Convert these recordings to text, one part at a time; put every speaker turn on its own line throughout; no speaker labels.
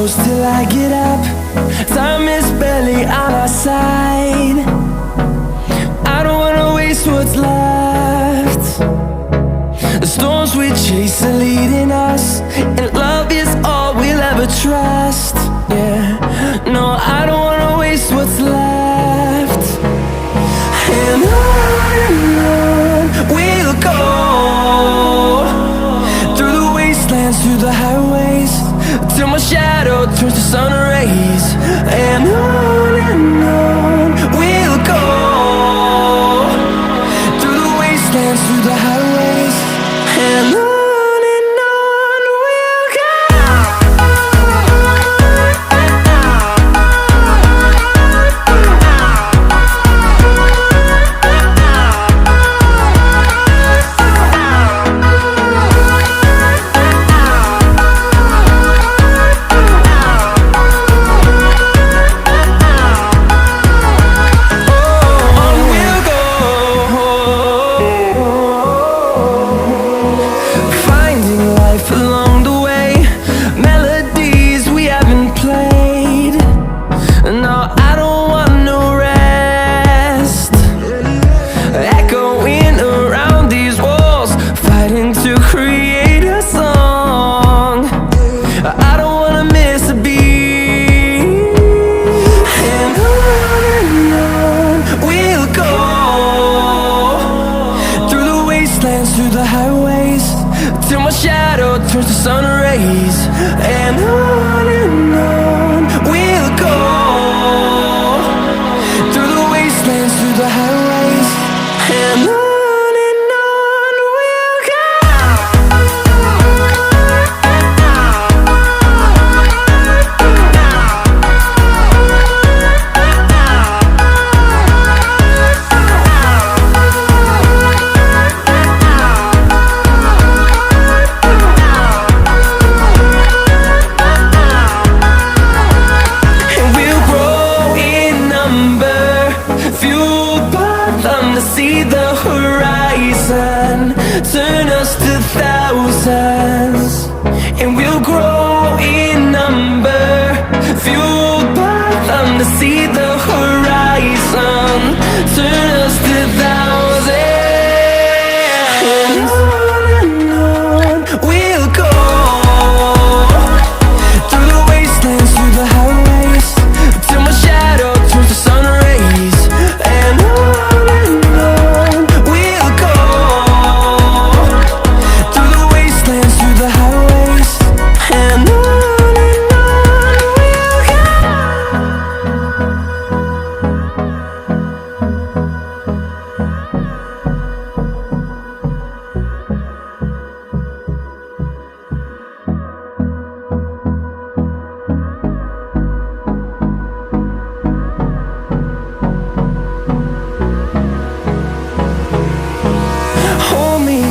close till I get up. Time is barely on our side. I don't wanna waste what's left. The storms we chase are leading us, and love is all we'll ever trust. Yeah, no, I don't wanna waste what's left. And on we'll go, through the wastelands, through the highways, till my shadow turns to sun rays. And on we'll go, through the wastelands, through the highways, and on. Through the highways, till my shadow turns to sun rays. And on we'll go, through the wastelands, through the highways, and on. See the horizon turn us to thousands, and we'll grow in number, fueled by them. To see the horizon turn us to thousands, and on we'll go, through the wastelands, through the highways, till my shadow turns to sun rays. And on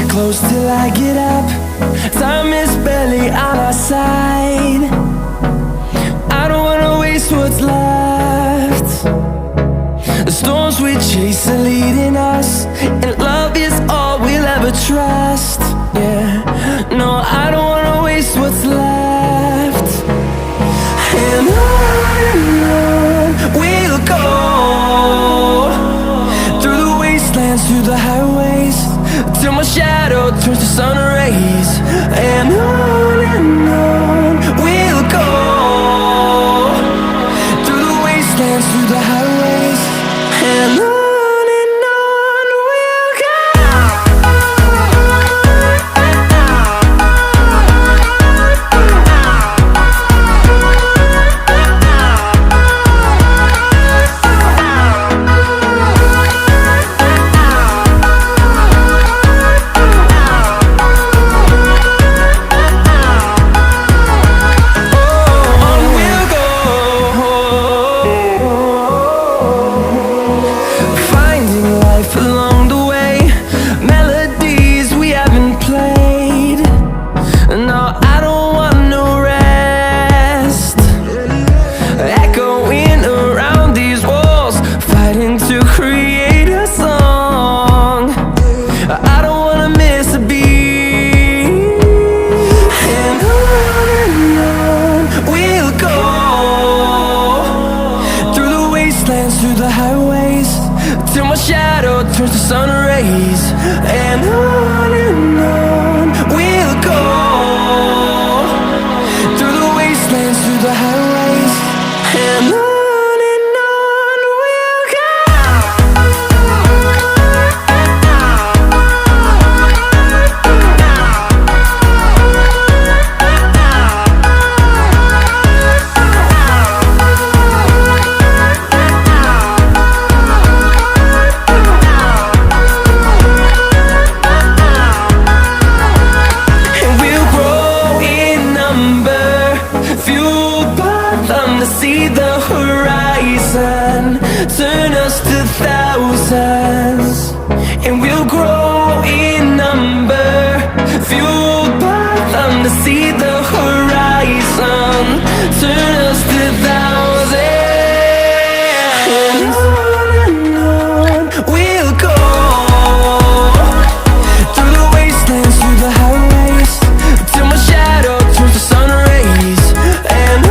close till I get up. Time is barely on our side. I don't wanna waste what's left. The storms we chase are leading us, and love is all we'll ever trust. Yeah, no, I don't wanna waste what's left. And on we'll go, through the wastelands, through the highways, till my shadow turns to sun rays. And on we'll go, through the wastelands, through the highways, and on. wastelands, through the highways, till my shadow turns to sun rays. And on we'll go, through the wastelands, through the highways, and on we'll go. See the horizon, turn us to thousands, and we'll grow in number, fueled by them to see the horizon, turn us to thousands, and on we'll go, through the wastelands, through the highways, till my shadow turns to sun rays. And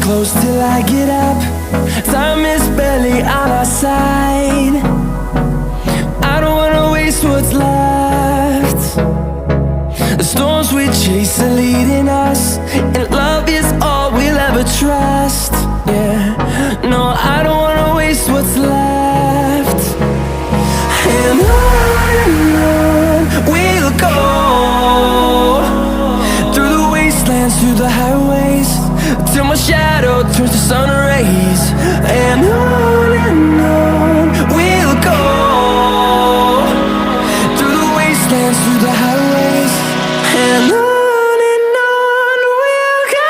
close till I get up. Time is barely on our side. I don't wanna waste what's left. The storms we chase are leading us, and love is all we'll ever trust. Yeah, no, I don't wanna waste what's left. And on we'll go, through the wastelands, through the highways, till my shadow turns to sun rays. And on we'll go, through the wastelands, through the highways, and on we'll go.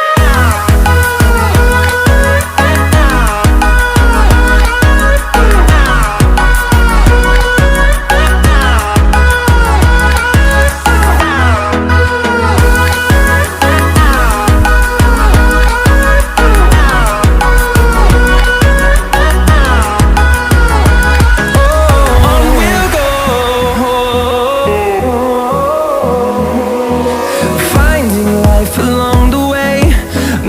Along the way,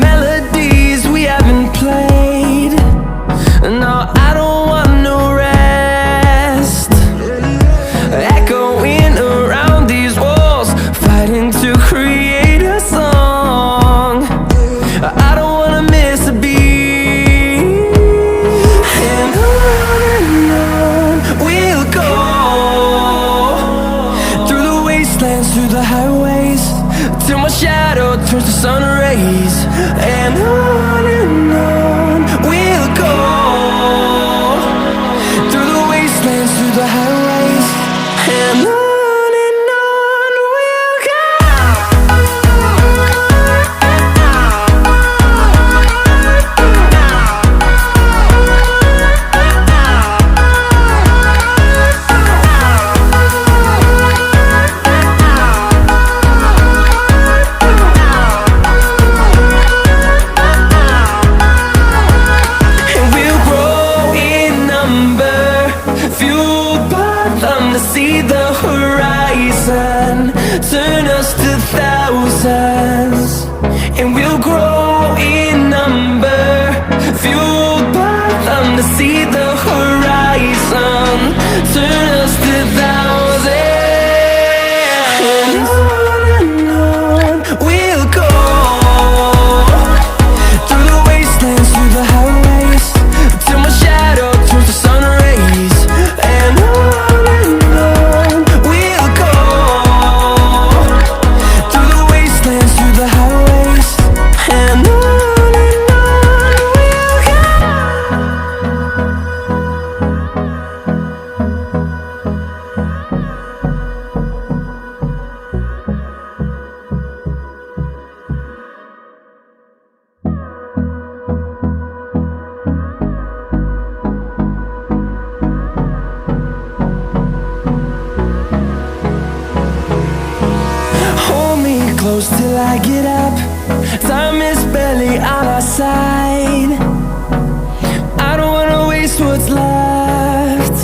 melodies we haven't played. No, I don't want no rest. Echoing around these walls, fighting to create a song. I don't wanna miss a beat. And on we'll go, through the wastelands, through the highways, till my shadow turns to sun rays. And on we'll go, through the wastelands, through the highways, and on we'll go. close till I get up. Time is barely on our side. I don't wanna waste what's left.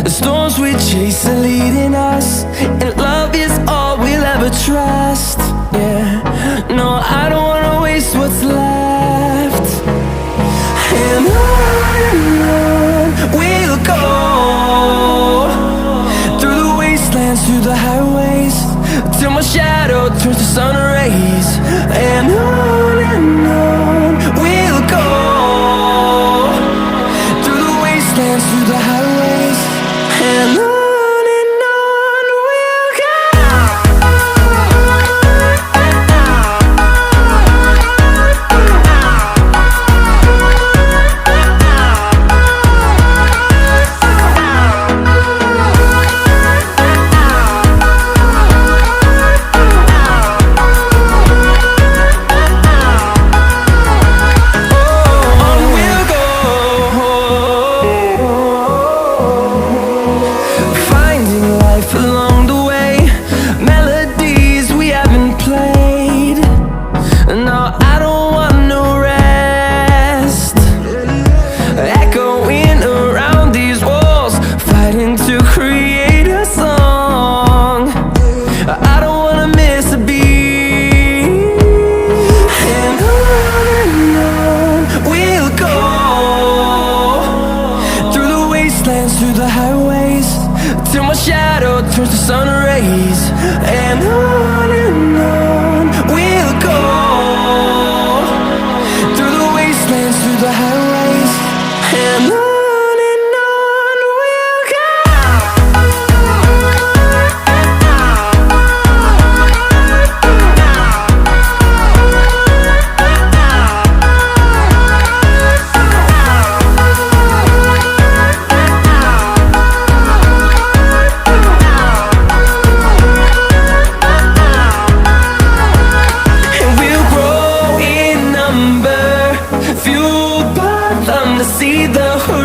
The storms we chase are leading us, and love is all we'll ever trust. Yeah, no, I don't wanna waste what's left. And on we'll go, through the wastelands, through the highways, till my shadow turns to sun rays. And on we'll go, through the wastelands, through the highways, and on. Along the way, melodies we haven't played. No, I don't want no rest. Echoing around these walls, fighting to create a song. I don't wanna miss a beat. And on we'll go, through the wastelands, through the highways, till my shadow turns to sun rays. And on we'll go, through the wastelands, through the highways, and on we'll go. See the horizon.